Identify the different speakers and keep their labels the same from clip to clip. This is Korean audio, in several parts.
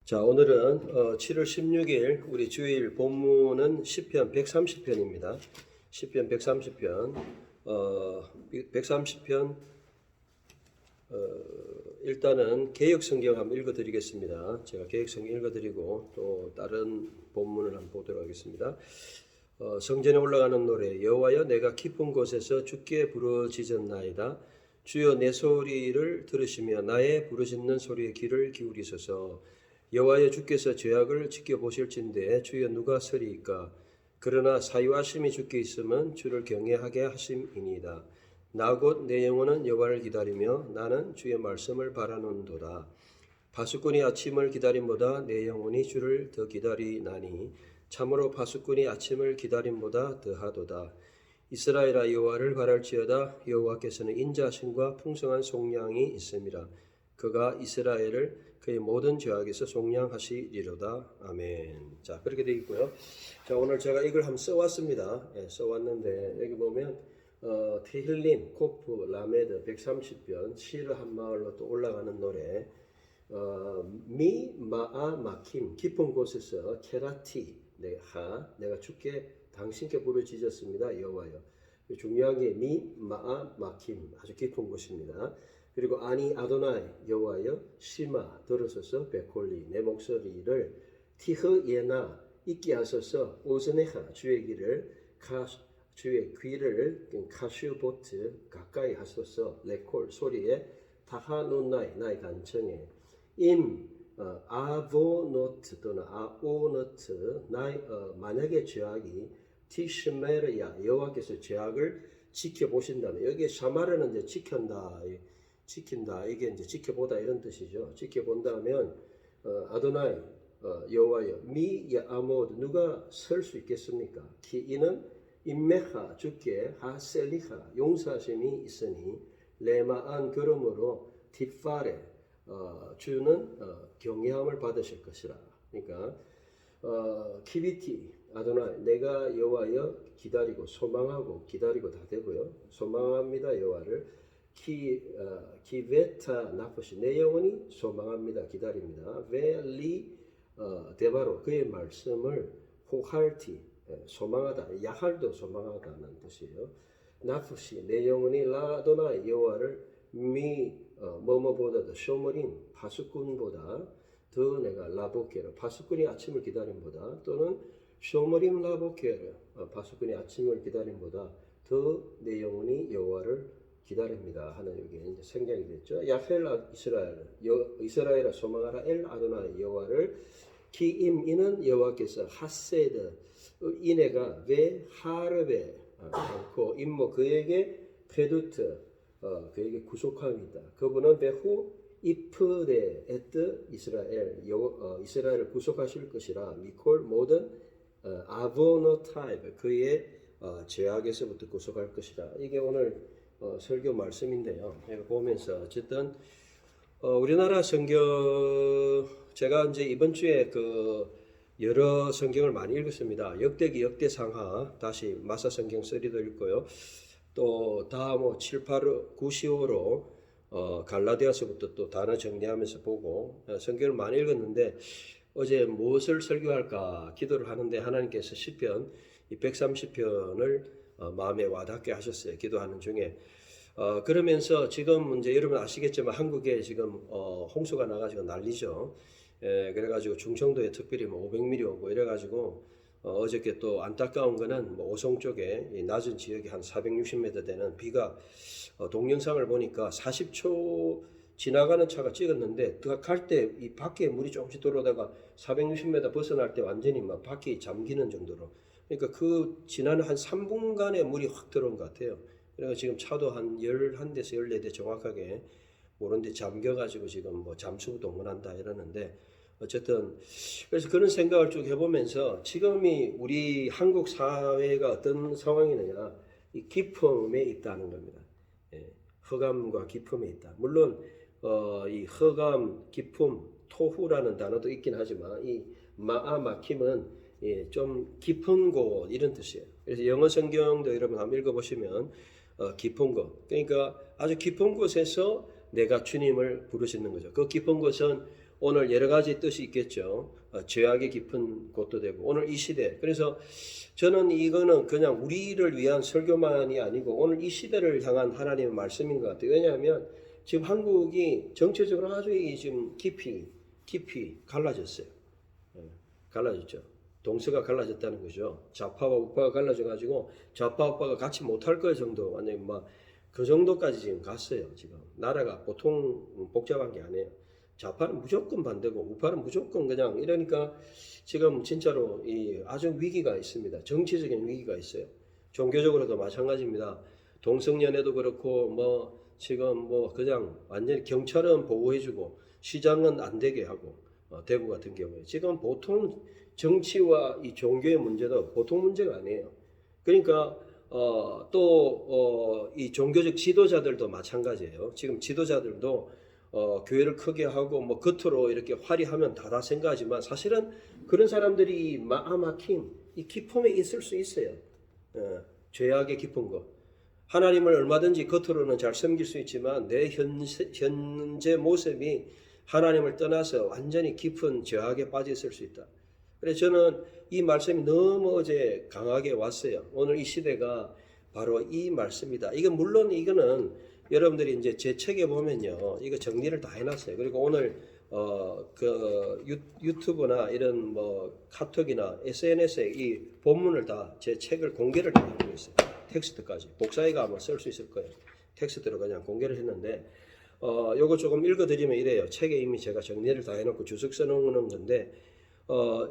Speaker 1: 자, 오늘은 7월 16일 우리 주일 본문은 시편 130편입니다. 시편 130편 130편 일단은 개역성경 한번 읽어드리겠습니다. 제가 개역성경 읽어드리고 또 다른 본문을 한번 보도록 하겠습니다. 성전에 올라가는 노래. 여호와여, 내가 깊은 곳에서 주께 부르짖었나이다. 주여, 내 소리를 들으시며 나의 부르짖는 소리에 귀를 기울이소서. 여호와여, 주께서 죄악을 지켜보실진대 주여 누가 서리이까. 그러나 사유하심이 주께 있으면 주를 경외하게 하심이니이다. 나 곧 내 영혼은 여호와를 기다리며 나는 주의 말씀을 바라는도다. 파수꾼이 아침을 기다림보다 내 영혼이 주를 더 기다리나니 참으로 파수꾼이 아침을 기다림보다 더하도다. 이스라엘아, 여호와를 바랄지어다. 여호와께서는 인자하심과 풍성한 속량이 있음이라. 그가 이스라엘을 그의 모든 죄악에서 속량하시리로다. 아멘. 자, 그렇게 되어 있고요. 자, 오늘 제가 이걸 한번 써왔습니다. 써왔는데 여기 보면 테힐림, 코프, 라메드 130편 시르 한 마을로 또 올라가는 노래. 미 마아 마킴, 깊은 곳에서 케라티 내가 주께 당신께 부르짖었습니다. 여호와여. 중요한 게 미 마아 마킴, 아주 깊은 곳입니다. 그리고 아니 아도나이, 여호와여 시마 들으소서. 베콜리, 내 목소리를 티흐 예나 있게 하소서. 오즈네하, 주의 귀를 카슈보트 가까이 하소서. 레콜, 소리에 타하노나이, 나의 간청에 임 아보노트 또는 아오노트, 나의 만약에 죄악이 티시메르야, 여호와께서 죄악을 지켜보신다면, 여기에 샤마르는 이제 지킨다, 이게 이제 지켜보다 이런 뜻이죠. 지켜본다면 아도나이, 여호와여, 미 야아모드, 누가 설 수 있겠습니까? 키 이는 임메하, 주께 하셀리하, 용서하심이 있으니 레마안, 그러므로 뒷발에 주는 경외함을 받으실 것이라. 그러니까 키비티 아도나이, 내가 여호와여 기다리고 소망하고 기다리고 다 되고요. 소망합니다 여호와를. 기베타 나포시, 내 영혼이 소망합니다, 기다립니다. 벨리 데바로, 그의 말씀을 호할티, 소망하다, 야할도 소망하다는 뜻이에요. 나포시, 내 영혼이 라도나 여호와를 뭐뭐보다 더 쇼머린, 파수꾼보다 더 내가 라보케르, 파수꾼이 아침을 기다림보다, 또는 쇼머린 라보케르, 파수꾼이 아침을 기다림보다 더 내 영혼이 여호와를 기다립니다 하는 여기 이제 생략이 됐죠. 야펠 이스라엘아 소망하라. 엘 아도나이, 여호와를. 기임, 이는 여호와께서 하세드, 이내가 왜 하르베 않고 임모, 그에게 페두트, 그에게 구속함이다. 그분은 배후 이프데 에트 이스라엘, 이스라엘을 구속하실 것이라. 미콜, 모든 아보노타입, 그의 죄악에서부터 구속할 것이라. 이게 오늘 설교 말씀인데요. 보면서 어쨌든 우리나라 성경, 제가 이제 이번 주에 여러 성경을 많이 읽었습니다. 역대기, 역대상하, 다시 마사 성경 3도 읽고요. 또 다음 7, 8, 9, 10호로 갈라디아서부터 또 단어 정리하면서 보고 성경을 많이 읽었는데, 어제 무엇을 설교할까 기도를 하는데 하나님께서 시편 130편을 마음에 와닿게 하셨어요. 기도하는 중에. 그러면서 지금 이제 여러분 아시겠지만 한국에 지금 홍수가 나가지고 난리죠. 그래가지고 충청도에 특별히 500mm 오고 이래가지고 어저께 또 안타까운 거는 오송 쪽에 낮은 지역에 한 460m 되는 비가, 동영상을 보니까 40초 지나가는 차가 찍었는데 갈 때 이 밖에 물이 조금씩 들어오다가 460m 벗어날 때 완전히 막 밖이 잠기는 정도로, 그러니까 지난 한 3분간의 물이 확 들어온 것 같아요. 그래서 지금 차도 한 11대에서 14대 정확하게 모르는데 잠겨가지고 지금 잠수 동원한다 이러는데, 어쨌든 그래서 그런 생각을 쭉 해보면서 지금이 우리 한국 사회가 어떤 상황이느냐, 이 기품에 있다는 겁니다. 허감과 기품에 있다. 물론 이 허감, 기품, 토후라는 단어도 있긴 하지만 이 마아마킴은 좀 깊은 곳 이런 뜻이에요. 그래서 영어 성경도 여러분 한번 읽어보시면 깊은 곳, 그러니까 아주 깊은 곳에서 내가 주님을 부르시는 거죠. 그 깊은 곳은 오늘 여러 가지 뜻이 있겠죠. 죄악의 깊은 곳도 되고 오늘 이 시대. 그래서 저는 이거는 그냥 우리를 위한 설교만이 아니고 오늘 이 시대를 향한 하나님의 말씀인 것 같아요. 왜냐하면 지금 한국이 정치적으로 아주 지금 깊이 갈라졌어요. 갈라졌죠. 동서가 갈라졌다는 거죠. 좌파와 우파가 갈라져 가지고 좌파 우파가 같이 못할 거 정도 완전히 막 그 정도까지 지금 갔어요. 지금 나라가 보통 복잡한 게 아니에요. 좌파는 무조건 반대고 우파는 무조건 그냥 이러니까 지금 진짜로 이 아주 위기가 있습니다. 정치적인 위기가 있어요. 종교적으로도 마찬가지입니다. 동성연애도 그렇고 뭐 지금 뭐 그냥 완전히 경찰은 보호해주고 시장은 안 되게 하고 대구 같은 경우에 지금 보통 정치와 이 종교의 문제도 보통 문제가 아니에요. 그러니까 또 이 종교적 지도자들도 마찬가지예요. 지금 지도자들도 교회를 크게 하고 뭐 겉으로 이렇게 화려하면 다다 생각하지만 사실은 그런 사람들이 막힌 이 깊음에 있을 수 있어요. 죄악의 깊은 것. 하나님을 얼마든지 겉으로는 잘 섬길 수 있지만 내 현재 모습이 하나님을 떠나서 완전히 깊은 죄악에 빠져 있을 수 있다. 그래서 저는 이 말씀이 너무 어제 강하게 왔어요. 오늘 이 시대가 바로 이 말씀이다. 이거 물론 이거는 여러분들이 이제 제 책에 보면요, 이거 정리를 다 해놨어요. 그리고 오늘 그 유튜브나 이런 뭐 카톡이나 SNS에 이 본문을 다 제 책을 공개를 다 해놓고 있어요. 텍스트까지 복사해가 아마 쓸 수 있을 거예요. 텍스트로 그냥 공개를 했는데 요거 조금 읽어드리면 이래요. 책에 이미 제가 정리를 다 해놓고 주석 써놓는 건데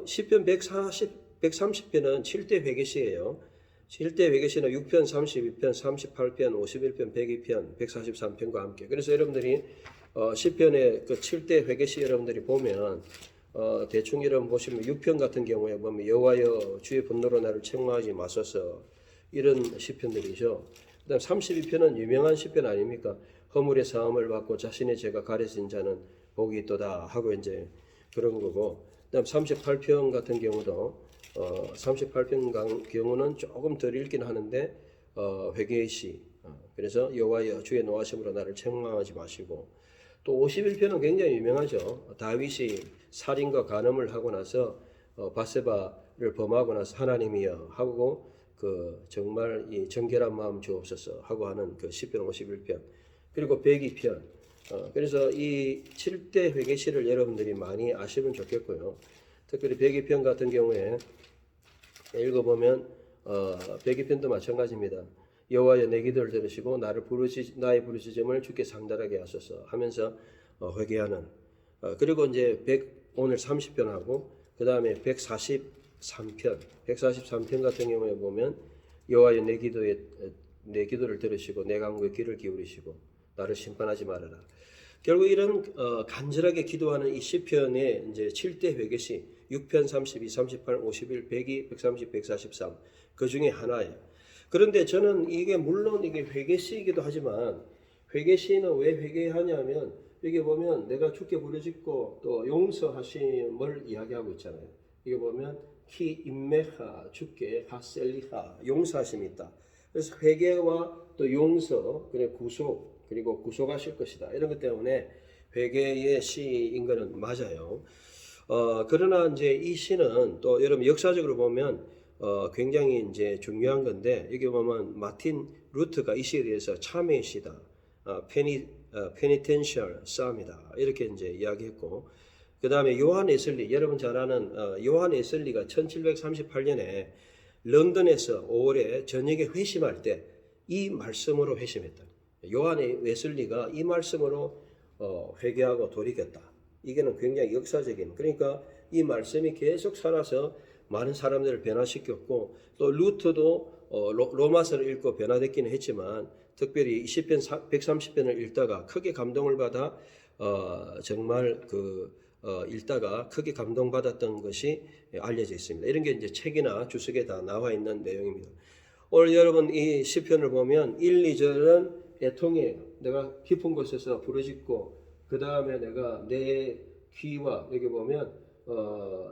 Speaker 1: 시편 130편은 7대 회개시예요. 7대 회개시는 6편, 32편, 38편, 51편, 102편, 143편과 함께. 그래서 여러분들이 시편의 그 7대 회개시 여러분들이 보면 대충 여러분 보시면 6편 같은 경우에 보면 여호와여 주의 분노로 나를 책망하지 마소서 이런 시편들이죠. 그다음 32편은 유명한 시편 아닙니까? 허물의 사함을 받고 자신의 죄가 가려진 자는 복이 있도다 하고 이제 그런 거고. 그다음 38편 같은 경우도 38편 경우는 조금 덜 읽긴 하는데 회개의 시. 그래서 여호와여 주의 노하심으로 나를 책망하지 마시고 또 51편은 굉장히 유명하죠. 다윗이 살인과 간음을 하고 나서 바세바를 범하고 나서 하나님이여 하고 그 정말 이 정결한 마음 주옵소서 하고 하는 그 시편 51편 그리고 102편 그래서 이 7대 회개시를 여러분들이 많이 아시면 좋겠고요. 특별히 102편 같은 경우에 읽어보면 102편도 마찬가지입니다. 여호와여 내 기도를 들으시고 나의 부르짖음을 주께 상달하게 하소서 하면서 회개하는 그리고 이제 오늘 30편하고 그 다음에 143편 같은 경우에 보면 여호와여 내 기도를 들으시고 내 간구에 귀를 기울이시고 나를 심판하지 말아라. 결국 이런 간절하게 기도하는 이 시편의 이제 7대 회개시 6편 32, 38, 51, 102, 130, 143 그 중에 하나예요. 그런데 저는 이게 물론 이게 회개시이기도 하지만 회개시는 왜 회개하냐면 여기 보면 내가 주께 부르짖고 또 용서하심을 이야기하고 있잖아요. 이게 보면 키 임메하 주께 하셀리하 용서하심이 있다. 그래서 회개와 또 용서 그리고 구속 그리고 구속하실 것이다. 이런 것 때문에 회개의 시인 것은 맞아요. 그러나 이제 이 시는 또 여러분 역사적으로 보면 굉장히 이제 중요한 건데 여기 보면 마틴 루트가 이 시에 대해서 참회의 시다, 페니텐셜 싸움이다 이렇게 이제 이야기했고 그 다음에 요한 웨슬리 여러분 잘 아는 요한 웨슬리가 1738년에 런던에서 5월에 저녁에 회심할 때 이 말씀으로 회심했다. 요한 웨슬리가 이 말씀으로 회개하고 돌이켰다. 이게는 굉장히 역사적인 그러니까 이 말씀이 계속 살아서 많은 사람들을 변화시켰고 또 루트도 로마서를 읽고 변화됐기는 했지만 특별히 시편 130편을 읽다가 크게 감동을 받아 정말 읽다가 크게 감동받았던 것이 알려져 있습니다. 이런 게 이제 책이나 주석에 다 나와 있는 내용입니다. 오늘 여러분 이 시편을 보면 1, 2절은 애통이에요. 내가 깊은 곳에서 부르짖고 그 다음에 내가 내 귀와 여기 보면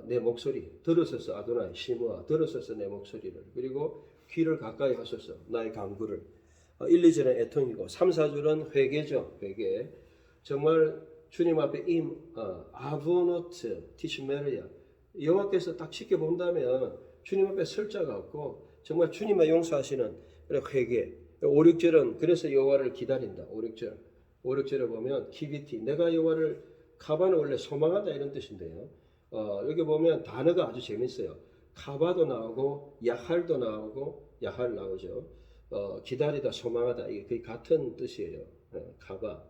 Speaker 1: 내 목소리 들으소서 아도나이 시므아 들으소서 내 목소리를 그리고 귀를 가까이 하소서 나의 간구를 1, 2절은 애통이고 3, 4절은 회개죠. 회개 정말 주님 앞에 아브노트 티슈메르야 여호와께서 딱 지켜본다면 주님 앞에 설 자가 없고 정말 주님만 용서하시는 회개. 5, 6절은 그래서 여호와를 기다린다. 5, 6절. 5, 6절에 보면 키비티 내가 여호와를 카바는 원래 소망하다 이런 뜻인데요. 여기 보면 단어가 아주 재밌어요. 카바도 나오고 야할도 나오고 야할 나오죠. 기다리다 소망하다 이게 거의 같은 뜻이에요. 카바,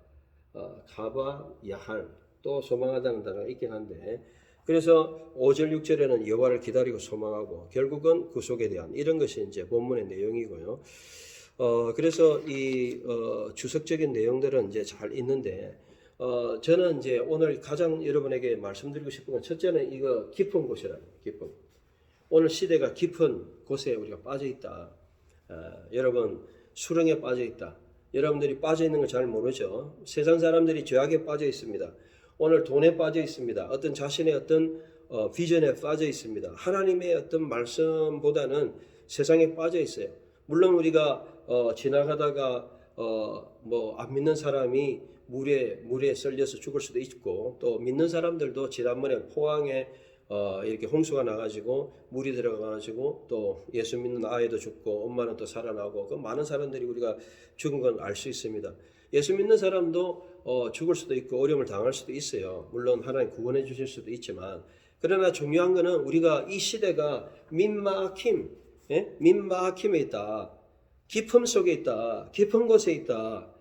Speaker 1: 카바, 야할 또 소망하다는 단어가 있긴 한데 그래서 5절 6절에는 여호와를 기다리고 소망하고 결국은 구속에 대한 이런 것이 이제 본문의 내용이고요. 그래서 이 주석적인 내용들은 이제 잘 있는데 저는 이제 오늘 가장 여러분에게 말씀드리고 싶은 건 첫째는 이거 깊은 곳이라는 깊은 오늘 시대가 깊은 곳에 우리가 빠져 있다. 여러분 수렁에 빠져 있다. 여러분들이 빠져 있는 걸 잘 모르죠. 세상 사람들이 죄악에 빠져 있습니다. 오늘 돈에 빠져 있습니다. 어떤 자신의 어떤 비전에 빠져 있습니다. 하나님의 어떤 말씀보다는 세상에 빠져 있어요. 물론 우리가 지나가다가 뭐 안 믿는 사람이 물에 썰려서 죽을 수도 있고 또 믿는 사람들도 지난번에 포항에 이렇게 홍수가 나가지고 물이 들어가가지고 또 예수 믿는 아이도 죽고 엄마는 또 살아나고 그 많은 사람들이 우리가 죽은 건 알 수 있습니다. 예수 믿는 사람도 죽을 수도 있고 어려움을 당할 수도 있어요. 물론 하나님 구원해 주실 수도 있지만 그러나 중요한 거는 우리가 이 시대가 민마킴에 있다. 깊음 속에 있다. 깊은 곳에 있다.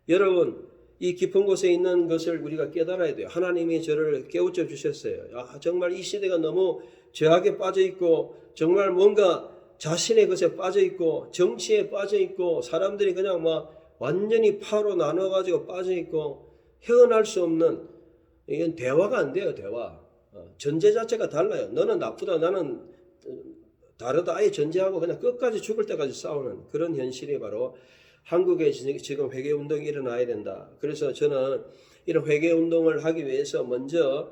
Speaker 1: 여러분 이 깊은 곳에 있는 것을 우리가 깨달아야 돼요. 하나님이 저를 깨우쳐 주셨어요. 정말 이 시대가 너무 죄악에 빠져 있고 정말 뭔가 자신의 것에 빠져 있고 정치에 빠져 있고 사람들이 그냥 막 완전히 파로 나눠가지고 빠져 있고 헤어날 수 없는 이건 대화가 안 돼요. 대화. 전제 자체가 달라요. 너는 나쁘다 나는 다르다 아예 전제하고 그냥 끝까지 죽을 때까지 싸우는 그런 현실이 바로 한국에 지금 회개운동이 일어나야 된다. 그래서 저는 이런 회개운동을 하기 위해서 먼저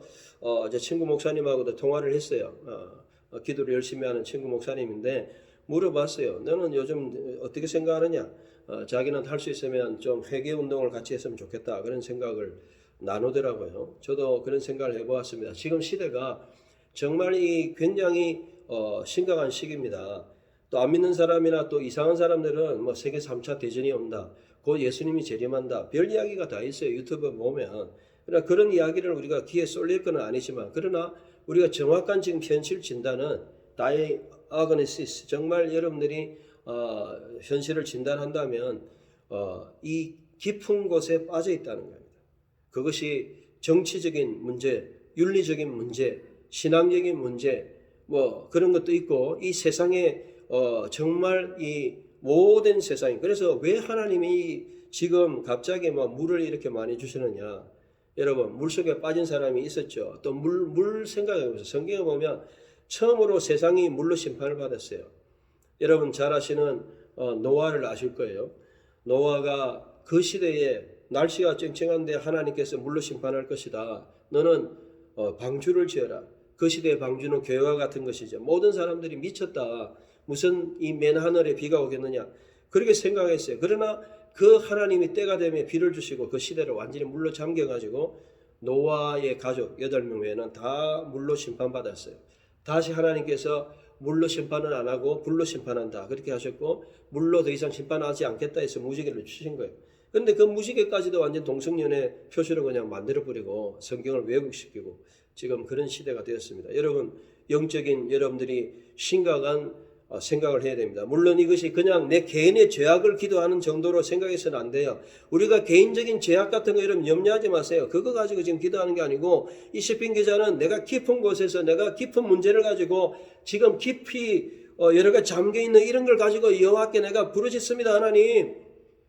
Speaker 1: 제 친구 목사님하고도 통화를 했어요. 기도를 열심히 하는 친구 목사님인데 물어봤어요. 너는 요즘 어떻게 생각하느냐? 자기는 할 수 있으면 좀 회개운동을 같이 했으면 좋겠다. 그런 생각을 나누더라고요. 저도 그런 생각을 해보았습니다. 지금 시대가 정말 이 굉장히 심각한 시기입니다. 또 안 믿는 사람이나 또 이상한 사람들은 뭐 세계 3차 대전이 온다. 곧 예수님이 재림한다. 별 이야기가 다 있어요. 유튜브 보면. 그러나 그런 이야기를 우리가 귀에 쏠릴 건 아니지만 그러나 우리가 정확한 지금 현실 진단은 다이아그노시스 정말 여러분들이 현실을 진단한다면 이 깊은 곳에 빠져 있다는 겁니다. 그것이 정치적인 문제, 윤리적인 문제, 신앙적인 문제 뭐 그런 것도 있고 이 세상에 정말 이 모든 세상이 그래서 왜 하나님이 지금 갑자기 막 물을 이렇게 많이 주시느냐. 여러분 물속에 빠진 사람이 있었죠. 또 물 생각해보세요. 성경에 보면 처음으로 세상이 물로 심판을 받았어요. 여러분 잘 아시는 노아를 아실 거예요. 노아가 그 시대에 날씨가 쨍쨍한데 하나님께서 물로 심판할 것이다. 너는 방주를 지어라. 그 시대의 방주는 교회와 같은 것이죠. 모든 사람들이 미쳤다. 무슨 이 맨 하늘에 비가 오겠느냐. 그렇게 생각했어요. 그러나 그 하나님이 때가 되면 비를 주시고 그 시대를 완전히 물로 잠겨가지고 노아의 가족 8명 외에는 다 물로 심판받았어요. 다시 하나님께서 물로 심판은 안 하고 불로 심판한다. 그렇게 하셨고 물로 더 이상 심판하지 않겠다 해서 무지개를 주신 거예요. 그런데 그 무지개까지도 완전 동성연애 표시로 그냥 만들어버리고 성경을 왜곡시키고 지금 그런 시대가 되었습니다. 여러분 영적인 여러분들이 심각한 생각을 해야 됩니다. 물론 이것이 그냥 내 개인의 죄악을 기도하는 정도로 생각해서는 안 돼요. 우리가 개인적인 죄악 같은 거 여러분 염려하지 마세요. 그거 가지고 지금 기도하는 게 아니고 이 시편 기자는 내가 깊은 곳에서 내가 깊은 문제를 가지고 지금 깊이 여러 가지 잠겨있는 이런 걸 가지고 여호와께 내가 부르짖습니다. 하나님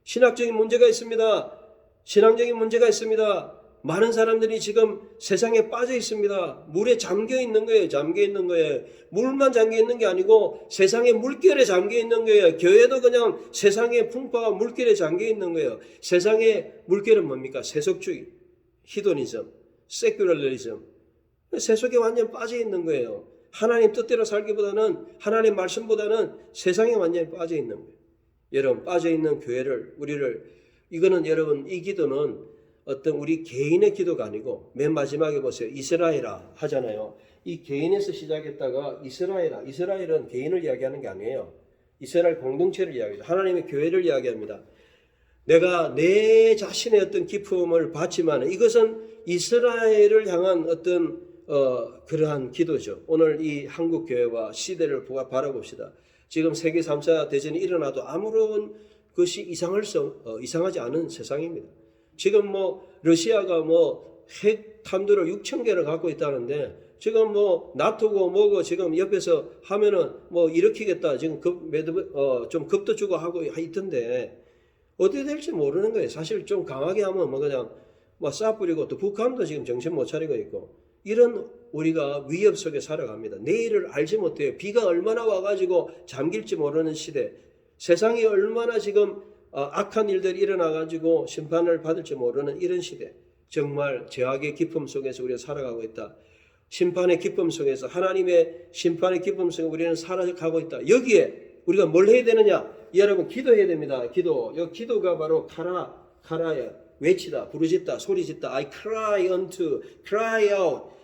Speaker 1: 신학적인 문제가 있습니다. 신앙적인 문제가 있습니다. 많은 사람들이 지금 세상에 빠져 있습니다. 물에 잠겨 있는 거예요. 잠겨 있는 거예요. 물만 잠겨 있는 게 아니고 세상의 물결에 잠겨 있는 거예요. 교회도 그냥 세상의 풍파와 물결에 잠겨 있는 거예요. 세상의 물결은 뭡니까? 세속주의, 히도니즘, 세큘러리즘. 세속에 완전 빠져 있는 거예요. 하나님 뜻대로 살기보다는 하나님 말씀보다는 세상에 완전히 빠져 있는 거예요. 여러분 빠져 있는 교회를 우리를 이거는 여러분 이 기도는 어떤 우리 개인의 기도가 아니고 맨 마지막에 보세요. 이스라엘아 하잖아요. 이 개인에서 시작했다가 이스라엘아. 이스라엘은 개인을 이야기하는 게 아니에요. 이스라엘 공동체를 이야기해요. 하나님의 교회를 이야기합니다. 내가 내 자신의 어떤 기품을 받지만 이것은 이스라엘을 향한 어떤 그러한 기도죠. 오늘 이 한국 교회와 시대를 바라봅시다. 지금 세계 3차 대전이 일어나도 아무런 것이 이상하지 않은 세상입니다. 지금 뭐 러시아가 뭐 핵 탄두를 6,000개를 갖고 있다는데 지금 뭐 나토고 뭐고 지금 옆에서 하면은 뭐 일으키겠다 지금 좀 겁도 주고 하고 있던데 어떻게 될지 모르는 거예요. 사실 좀 강하게 하면 뭐 그냥 뭐 쏴뿌리고 또 북한도 지금 정신 못 차리고 있고 이런 우리가 위협 속에 살아갑니다. 내일을 알지 못해요. 비가 얼마나 와가지고 잠길지 모르는 시대, 세상이 얼마나 지금 악한 일들이 일어나가지고 심판을 받을지 모르는 이런 시대, 정말 죄악의 기쁨 속에서 우리가 살아가고 있다. 심판의 기쁨 속에서 하나님의 심판의 기쁨 속에 우리는 살아가고 있다. 여기에 우리가 뭘 해야 되느냐? 여러분 기도해야 됩니다. 기도. 이 기도가 바로 카라야. 외치다, 부르짖다, 소리짓다. I cry out.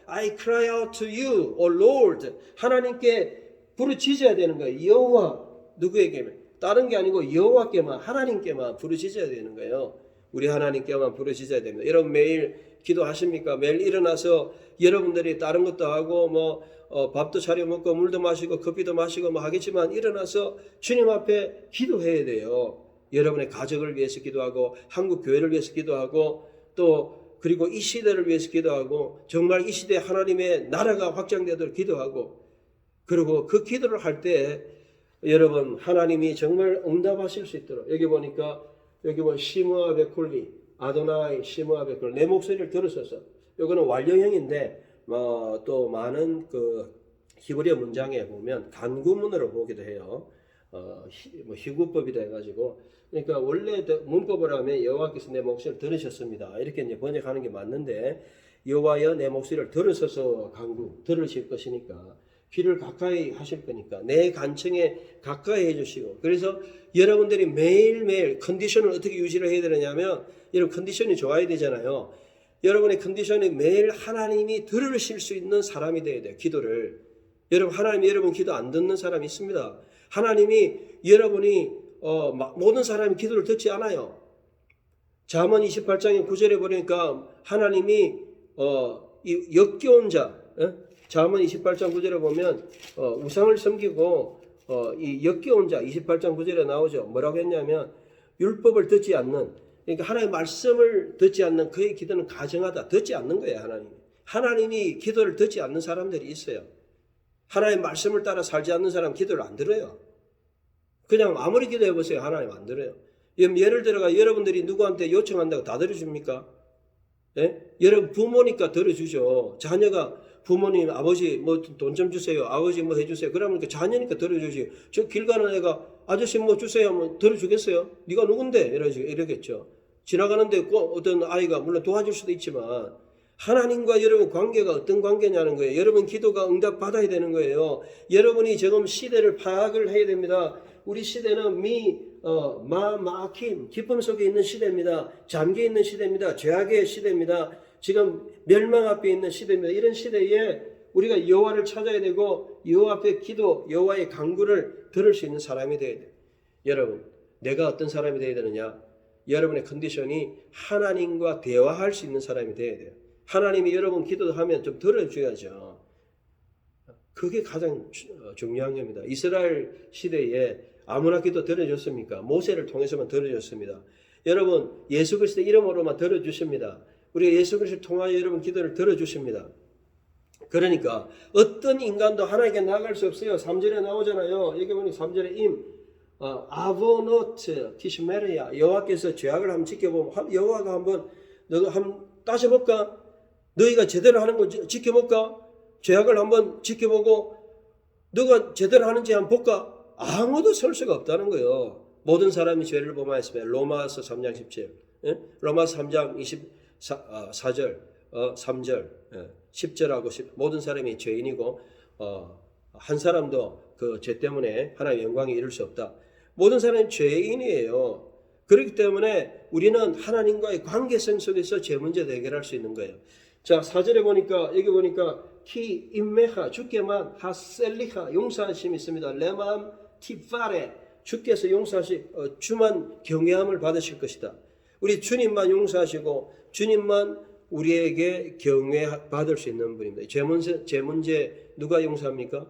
Speaker 1: I cry out to you, O Lord. 하나님께 부르짖어야 되는 거예요. 여호와 누구에게? 다른 게 아니고 여호와께만, 하나님께만 부르짖어야 되는 거예요. 우리 하나님께만 부르짖어야 됩니다. 여러분 매일 기도하십니까? 매일 일어나서 여러분들이 다른 것도 하고 뭐 밥도 차려 먹고 물도 마시고 커피도 마시고 뭐 하겠지만 일어나서 주님 앞에 기도해야 돼요. 여러분의 가족을 위해서 기도하고 한국 교회를 위해서 기도하고 또 그리고 이 시대를 위해서 기도하고 정말 이 시대에 하나님의 나라가 확장되도록 기도하고 그리고 그 기도를 할 때 여러분 하나님이 정말 응답하실 수 있도록 여기 보니까 여기 뭐 시므아 베콜리 아도나이 시므아 베콜리 내 목소리를 들으소서. 이거는 완료형인데 또 많은 그 히브리어 문장에 보면 간구문으로 보기도 해요. 희구법이다 해가지고 그러니까 원래 문법을 하면 여호와께서 내 목소리를 들으셨습니다. 이렇게 이제 번역하는 게 맞는데 여호와여 내 목소리를 들으셔서 들으실 것이니까 귀를 가까이 하실 거니까 내 간청에 가까이 해주시고 그래서 여러분들이 매일매일 컨디션을 어떻게 유지를 해야 되느냐면 여러분 컨디션이 좋아야 되잖아요. 여러분의 컨디션이 매일 하나님이 들으실 수 있는 사람이 돼야 돼요. 기도를. 하나님이 여러분 기도 안 듣는 사람이 있습니다. 하나님이 여러분이 모든 사람이 기도를 듣지 않아요. 잠언 28장의 9절에 보니까 하나님이 이 역겨운 자 잠언 28장 9절에 보면 우상을 섬기고 이 역겨운 자 28장 9절에 나오죠. 뭐라고 했냐면 율법을 듣지 않는 그러니까 하나님의 말씀을 듣지 않는 그의 기도는 가증하다. 듣지 않는 거예요. 하나님이 기도를 듣지 않는 사람들이 있어요. 하나님의 말씀을 따라 살지 않는 사람 기도를 안 들어요. 그냥 아무리 기도해 보세요. 하나님 안 들어요. 예를 들어가 여러분들이 누구한테 요청한다고 다 들어줍니까? 예? 여러분 부모니까 들어주죠. 자녀가 부모님 아버지 뭐 돈 좀 주세요. 아버지 뭐 해주세요. 그러면 자녀니까 들어주지. 저 길 가는 애가 아저씨 뭐 주세요. 뭐 들어주겠어요? 네가 누군데? 이러겠죠. 지나가는데 어떤 아이가 물론 도와줄 수도 있지만 하나님과 여러분 관계가 어떤 관계냐는 거예요. 여러분 기도가 응답받아야 되는 거예요. 여러분이 지금 시대를 파악을 해야 됩니다. 우리 시대는 마킴 기쁨 속에 있는 시대입니다. 잠겨 있는 시대입니다. 죄악의 시대입니다. 지금 멸망 앞에 있는 시대입니다. 이런 시대에 우리가 여호와를 찾아야 되고 여호와 앞에 기도, 여호와의 간구를 들을 수 있는 사람이 되어야 돼요. 여러분, 내가 어떤 사람이 되어야 되느냐? 여러분의 컨디션이 하나님과 대화할 수 있는 사람이 되어야 돼요. 하나님이 여러분 기도하면 좀 들어줘야죠. 그게 가장 중요한 겁니다. 이스라엘 시대에 아무나 기도 들어줬습니까? 모세를 통해서만 들어줬습니다. 여러분 예수 그리스도 이름으로만 들어주십니다. 우리가 예수 그리스도를 통하여 여러분 기도를 들어주십니다. 그러니까 어떤 인간도 하나님께 나아갈 수 없어요. 3절에 나오잖아요. 여기 보니 3절에 아보노트 키시메리아 여호와께서 죄악을 한번 지켜보면 여호와가 너가 한번 따져볼까? 너희가 제대로 하는 거 지켜볼까? 죄악을 한번 지켜보고 너가 제대로 하는지 한번 볼까? 아무도 설 수가 없다는 거예요. 모든 사람이 죄를 범하였으며 로마서 3장 17 로마서 3장 24절 3절 10절하고 모든 사람이 죄인이고 한 사람도 그 죄 때문에 하나님의 영광에 이를 수 없다. 모든 사람이 죄인이에요. 그렇기 때문에 우리는 하나님과의 관계성 속에서 제 문제도 해결할 수 있는 거예요. 자, 4절에 보니까 여기 보니까 키 임메하 주께만 하셀리하 용서하심이 있습니다. 레맘 티파레 주께서 주만 경외함을 받으실 것이다. 우리 주님만 용서하시고 주님만 우리에게 경외 받을 수 있는 분입니다. 제 문제 누가 용서합니까?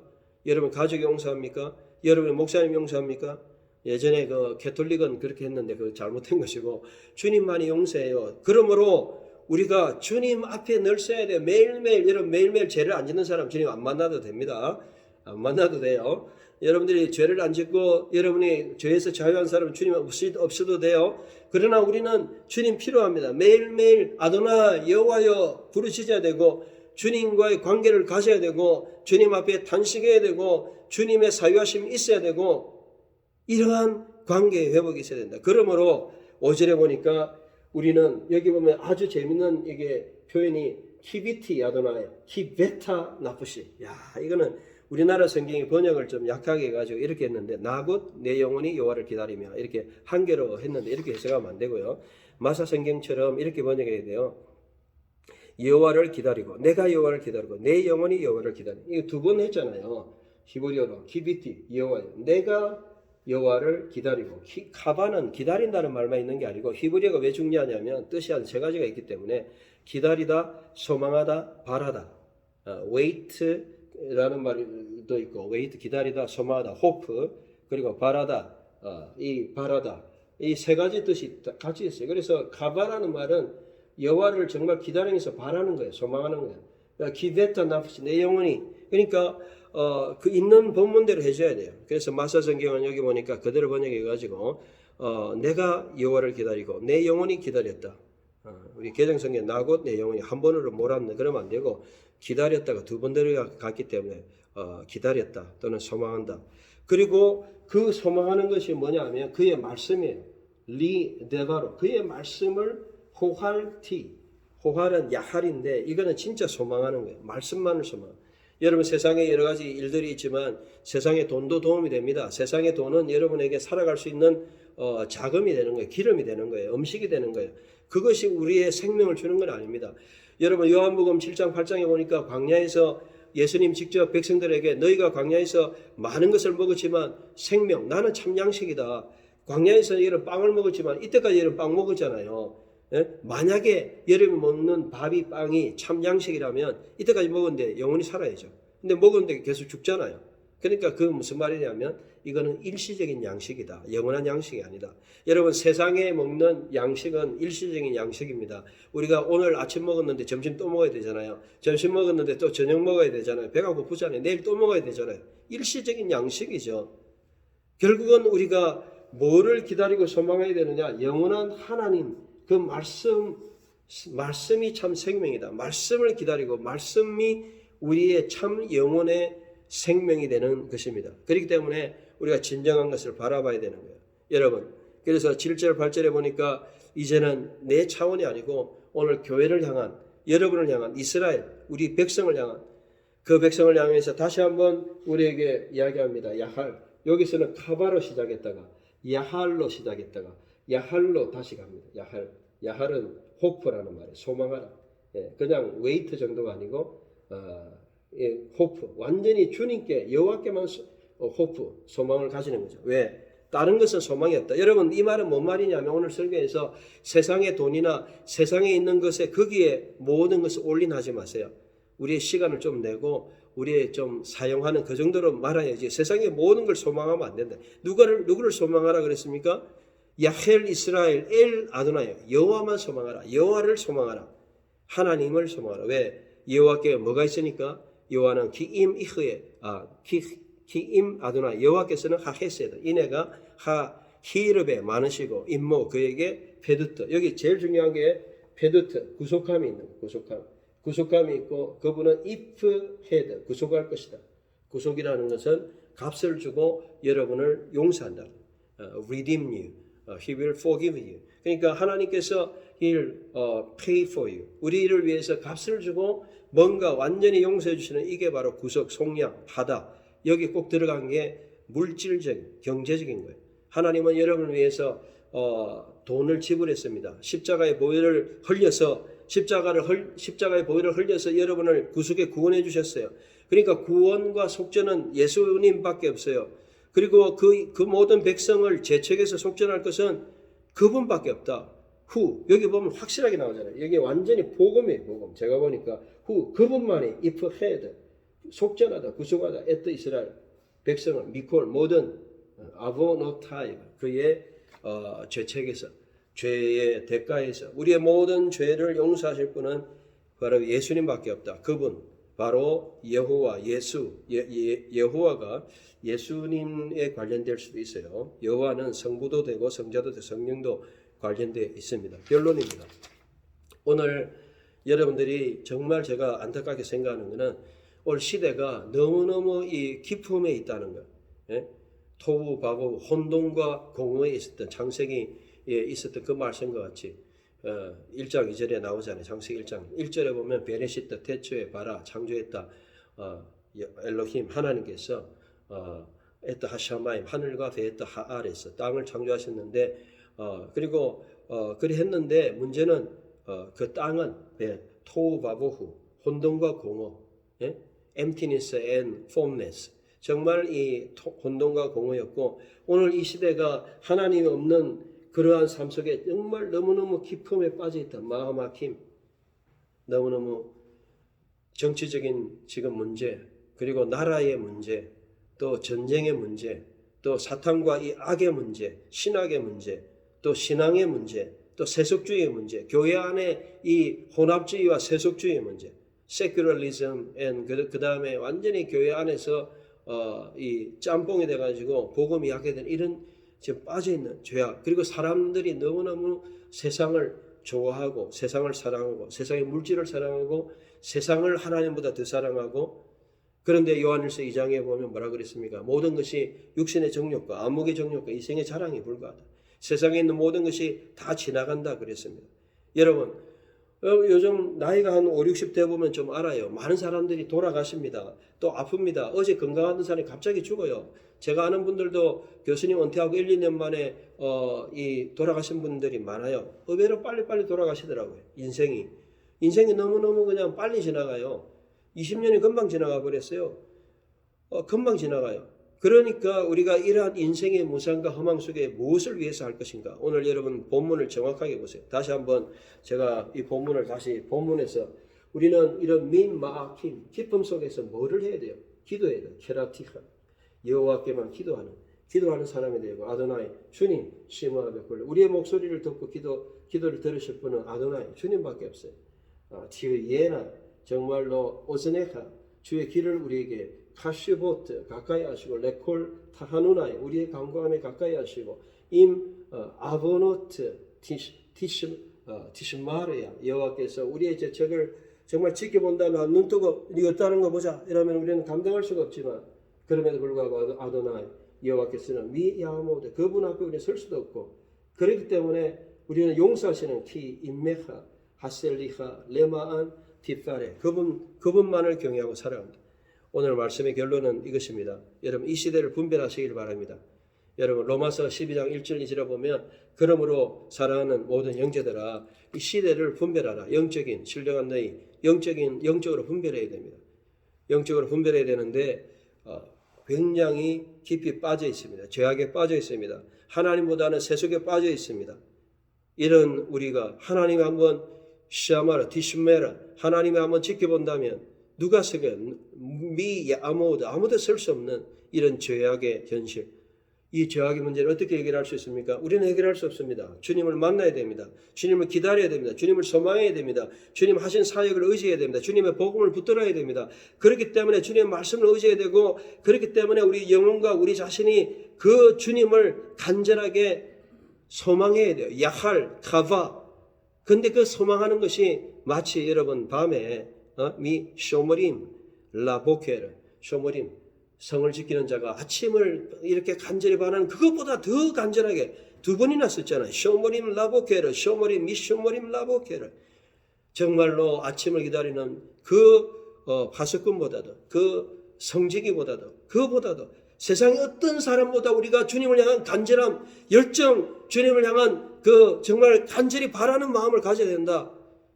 Speaker 1: 여러분 가족이 용서합니까? 여러분의 목사님 용서합니까? 예전에 그 캐톨릭은 그렇게 했는데 그거 잘못된 것이고 주님만이 용서해요. 그러므로 우리가 주님 앞에 늘 서야 돼요. 매일매일 여러분 매일매일 죄를 안 짓는 사람 주님 안 만나도 됩니다. 안 만나도 돼요. 여러분들이 죄를 안 짓고 여러분이 죄에서 자유한 사람은 주님 없어도 돼요. 그러나 우리는 주님 필요합니다. 매일매일 아도나 여호와여 부르짖어야 되고 주님과의 관계를 가져야 되고 주님 앞에 단식해야 되고 주님의 사유하심이 있어야 되고 이러한 관계의 회복이 있어야 된다. 그러므로 5절에 보니까 우리는 여기 보면 아주 재밌는 이게 표현이 키비티 아도나야 키베타 나프시. 야, 이거는 우리나라 성경이 번역을 좀 약하게 해가지고 이렇게 했는데 나곧 내 영혼이 여호와를 기다리며 이렇게 한 개로 했는데 이렇게 해석하면 안 되고요. 마사 성경처럼 이렇게 번역해야 돼요. 여호와를 기다리고 내가 여호와를 기다리고 내 영혼이 여호와를 기다리고 이거 두 번 했잖아요. 히브리어로 키비티 여호와요. 내가 여호와를 기다리고 카바는 기다린다는 말만 있는 게 아니고 히브리어가 왜 중요하냐면 뜻이 한 세 가지가 있기 때문에 기다리다, 소망하다, 바라다. wait라는 말도 있고 wait 기다리다, 소망하다, hope 그리고 바라다, 이 바라다 이 세 가지 뜻이 같이 있어요. 그래서 카바라는 말은 여호와를 정말 기다리면서 바라는 거예요. 소망하는 거예요. 그러니까 기베타 나프시 내 영혼이 그러니까 그 있는 본문대로 해줘야 돼요. 그래서 마사 성경은 여기 보니까 그대로 번역해가지고 내가 여호와를 기다리고 내 영혼이 기다렸다. 우리 개정성경 나곧 내 영혼이 한 번으로 몰았네 그러면 안 되고 기다렸다가 두 번 들어갔기 때문에 기다렸다 또는 소망한다. 그리고 그 소망하는 것이 뭐냐면 그의 말씀이에요. 리데바로 그의 말씀을 호할티 호할은 야할인데 이거는 진짜 소망하는 거예요. 말씀만을 소망. 여러분 세상에 여러 가지 일들이 있지만 세상에 돈도 도움이 됩니다. 세상의 돈은 여러분에게 살아갈 수 있는 자금이 되는 거예요. 기름이 되는 거예요. 음식이 되는 거예요. 그것이 우리의 생명을 주는 건 아닙니다. 여러분 요한복음 7장 8장에 보니까 광야에서 예수님 직접 백성들에게 너희가 광야에서 많은 것을 먹었지만 생명 나는 참 양식이다. 광야에서 여러분 빵을 먹었지만 이때까지 여러분 빵 먹었잖아요. 예? 만약에 여러분이 먹는 밥이 빵이 참 양식이라면 이때까지 먹었는데 영원히 살아야죠. 근데 먹었는데 계속 죽잖아요. 그러니까 그 무슨 말이냐면 이거는 일시적인 양식이다. 영원한 양식이 아니다. 여러분 세상에 먹는 양식은 일시적인 양식입니다. 우리가 오늘 아침 먹었는데 점심 또 먹어야 되잖아요. 점심 먹었는데 또 저녁 먹어야 되잖아요. 배가 고프잖아요. 내일 또 먹어야 되잖아요. 일시적인 양식이죠. 결국은 우리가 뭐를 기다리고 소망해야 되느냐? 영원한 하나님 그 말씀이 참 생명이다. 말씀을 기다리고 말씀이 우리의 참 영혼의 생명이 되는 것입니다. 그렇기 때문에 우리가 진정한 것을 바라봐야 되는 거예요. 여러분, 그래서 7절, 8절에 보니까 이제는 내 차원이 아니고 오늘 교회를 향한, 여러분을 향한 이스라엘, 우리 백성을 향한 그 백성을 향해서 다시 한번 우리에게 이야기합니다. 야할. 여기서는 카바로 시작했다가 야할로 시작했다가 야할로 다시 갑니다. 야할. 야할은 호프라는 말이에요. 소망하라. 예, 그냥 웨이트 정도가 아니고 호프. 완전히 주님께 여호와께만 호프, 소망을 가지는 거죠. 왜? 다른 것은 소망이 없다. 여러분 이 말은 뭔 말이냐면 오늘 설교에서 세상의 돈이나 세상에 있는 것에 거기에 모든 것을 올인하지 마세요. 우리의 시간을 좀 내고 우리의 좀 사용하는 그 정도로 말아야지 세상의 모든 걸 소망하면 안 된다. 누구를 소망하라 그랬습니까? 야헬 이스라엘 엘 아도나이 여호와만 소망하라. 여호와를 소망하라. 하나님을 소망하라. 왜? 여호와께 뭐가 있으니까? 여호와는 기임 이흐에 기임 아도나이 여호와께서는 하헤세드 이내가 하 히르베 많으시고 임모 그에게 페두트 여기 제일 중요한 게 페두트 구속함이 있는 구속함이 있고 그분은 if had 구속할 것이다. 구속이라는 것은 값을 주고 여러분을 용서한다. redeem you. He will forgive you. 그러니까 하나님께서 He'll pay for you. 우리를 위해서 값을 주고 뭔가 완전히 용서해 주시는 이게 바로 구속, 속량, 하다. 여기 꼭 들어간 게 물질적인, 경제적인 거예요. 하나님은 여러분을 위해서 돈을 지불했습니다. 십자가의 보혈을 흘려서 십자가의 보혈을 흘려서 여러분을 구속에 구원해 주셨어요. 그러니까 구원과 속전은 예수님밖에 없어요. 그리고 그 모든 백성을 제책에서 속전할 것은 그분밖에 없다. 여기 보면 확실하게 나오잖아요. 여기 완전히 복음이에요. 복음. 제가 보니까 그분만이 if had 속전하다, 구속하다, at 이스라엘 백성을 미콜 모든 아보노타이 그의 죄책에서 죄의 대가에서 우리의 모든 죄를 용서하실 분은 바로 예수님밖에 없다. 그분 바로 여호와 여호와가 예수님에 관련될 수도 있어요. 여호와는 성부도 되고 성자도 되고 성령도 관련되어 있습니다. 결론입니다. 오늘 여러분들이 정말 제가 안타깝게 생각하는 것은 올 시대가 너무너무 이 기품에 있다는 것. 토우 바보 혼돈과 공허에 있었던 창세기에 있었던 그 말씀과 같이 1장 2절에 나오잖아요. 창세기 1장 1절에 보면 베레시트 태초에 바라 창조했다. 엘로힘 하나님께서 에트 하샤마임 하늘과 베에트 하아레스 땅을 창조하셨는데 그리고 그리 했는데 문제는 그 땅은 토우 바보후 혼돈과 공허, emptiness and formless 정말 이 혼돈과 공허였고 오늘 이 시대가 하나님이 없는 그러한 삶 속에 정말 너무너무 기품에 빠져있다. 마하마킴 너무너무 정치적인 지금 문제 그리고 나라의 문제 또 전쟁의 문제 또 사탄과 이 악의 문제 신학의 문제 또 신앙의 문제 또 세속주의의 문제 교회 안에 이 혼합주의와 세속주의의 문제 세큘러리즘 그 다음에 완전히 교회 안에서 이 짬뽕이 돼가지고 복음이 약해된 이런 지금 빠져있는 죄악 그리고 사람들이 너무너무 세상을 좋아하고 세상을 사랑하고 세상의 물질을 사랑하고 세상을 하나님보다 더 사랑하고 그런데 요한일서 2장에 보면 뭐라 그랬습니까? 모든 것이 육신의 정욕과 안목의 정욕과 이생의 자랑에 불과하다. 세상에 있는 모든 것이 다 지나간다 그랬습니다. 여러분 요즘 나이가 한 5, 60대 보면 좀 알아요. 많은 사람들이 돌아가십니다. 또 아픕니다. 어제 건강하던 사람이 갑자기 죽어요. 제가 아는 분들도 교수님 은퇴하고 1, 2년 만에 이 돌아가신 분들이 많아요. 의외로 빨리빨리 돌아가시더라고요. 인생이 너무너무 그냥 빨리 지나가요. 20년이 금방 지나가 버렸어요. 금방 지나가요. 그러니까 우리가 이러한 인생의 무상과 허망 속에 무엇을 위해서 할 것인가? 오늘 여러분 본문을 정확하게 보세요. 다시 한번 제가 이 본문을 다시 본문에서 우리는 이런 민마아킴 기쁨 속에서 뭐를 해야 돼요? 기도해야 돼요. 케라티카 여호와께만 기도하는 사람이 되고 아도나이 주님 시모아베콜 우리의 목소리를 듣고 기도를 들으실 분은 아도나이 주님밖에 없어요. 티에나 정말로 오즈네카 주의 길을 우리에게 카시보트 가까이 하시고 레콜 타하누나이 우리의 강구함에 가까이 하시고 아보노트 티시마르야 여호와께서 우리의 죄책을 정말 지켜본다면 눈 뜨고 이거 없다는 거 보자 이러면 우리는 감당할 수가 없지만 그럼에도 불구하고 아도나이 여호와께서는 미야모드 그분 앞에 우리는 설 수도 없고 그렇기 때문에 우리는 용서하시는 키 인메하 하셀리하 레마안 팁파레 그분만을 경외하고 살아갑니다. 오늘 말씀의 결론은 이것입니다. 여러분 이 시대를 분별하시길 바랍니다. 여러분 로마서 12장 1절 2절에 보면 그러므로 사랑하는 모든 형제들아 이 시대를 분별하라. 영적인 신령한 너희 영적으로 분별해야 됩니다. 영적으로 분별해야 되는데 굉장히 깊이 빠져 있습니다. 죄악에 빠져 있습니다. 하나님보다는 세속에 빠져 있습니다. 이런 우리가 하나님 한번 시아마라 디슈메라 하나님이 한번 지켜본다면 누가 서게 아무도 설 수 없는 이런 죄악의 현실 이 죄악의 문제를 어떻게 해결할 수 있습니까? 우리는 해결할 수 없습니다. 주님을 만나야 됩니다. 주님을 기다려야 됩니다. 주님을 소망해야 됩니다. 주님 하신 사역을 의지해야 됩니다. 주님의 복음을 붙들어야 됩니다. 그렇기 때문에 주님의 말씀을 의지해야 되고 그렇기 때문에 우리 영혼과 우리 자신이 그 주님을 간절하게 소망해야 돼요. 야할, 카바 근데 그 소망하는 것이 마치 여러분 밤에 미 쇼머림 라보케르 쇼머림 성을 지키는 자가 아침을 이렇게 간절히 바라는 그것보다 더 간절하게 두 번이나 썼잖아요. 쇼머림 라보케르 쇼머림 미 쇼머림 라보케르 정말로 아침을 기다리는 그 파수꾼보다도 그 성지기보다도 그보다도 세상의 어떤 사람보다 우리가 주님을 향한 간절함, 열정, 주님을 향한 그 정말 간절히 바라는 마음을 가져야 된다.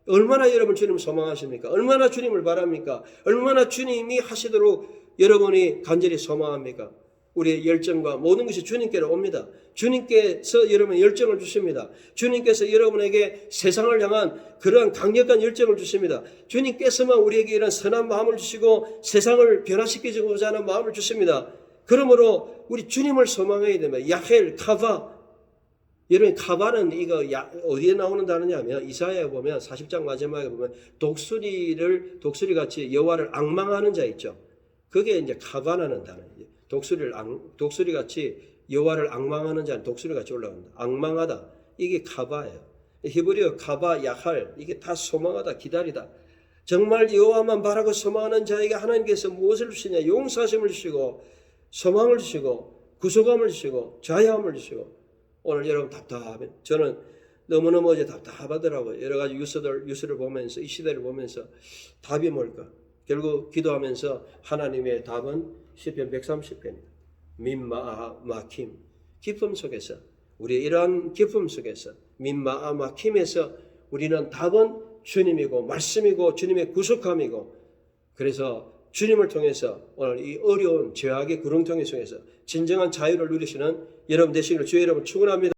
Speaker 1: 얼마나 여러분 주님을 소망하십니까? 얼마나 주님을 바랍니까? 얼마나 주님이 하시도록 여러분이 간절히 소망합니까? 우리의 열정과 모든 것이 주님께로 옵니다. 주님께서 여러분의 열정을 주십니다. 주님께서 여러분에게 세상을 향한 그러한 강력한 열정을 주십니다. 주님께서만 우리에게 이런 선한 마음을 주시고 세상을 변화시키고자 하는 마음을 주십니다. 그러므로 우리 주님을 소망해야 됩니다. 야헬, 카바. 여러분 카바는 이거 어디에 나오는 단어냐면 이사야에 보면 40장 마지막에 보면 독수리 같이 여호와를 앙망하는 자 있죠. 그게 이제 카바라는 단어예요. 독수리 같이 여호와를 앙망하는 자는 독수리 같이 올라간다. 앙망하다. 이게 카바예요. 히브리어 카바, 야할 이게 다 소망하다, 기다리다. 정말 여호와만 바라고 소망하는 자에게 하나님께서 무엇을 주시냐? 용서하심을 주시고 소망을 주시고 구속함을 주시고 자유함을 주시고. 오늘 여러분 답답하면 저는 너무너무 어제 답답하더라고요. 여러 가지 뉴스를 보면서 이 시대를 보면서 답이 뭘까? 결국 기도하면서 하나님의 답은 시편 130편입니다. 민마아 마킴 기쁨 속에서 우리의 이러한 기쁨 속에서 민마아 마킴에서 우리는 답은 주님이고 말씀이고 주님의 구속함이고 그래서 주님을 통해서 오늘 이 어려운 죄악의 구렁텅이 속에서 진정한 자유를 누리시는 여러분 되시기를 주의 여러분 축원합니다.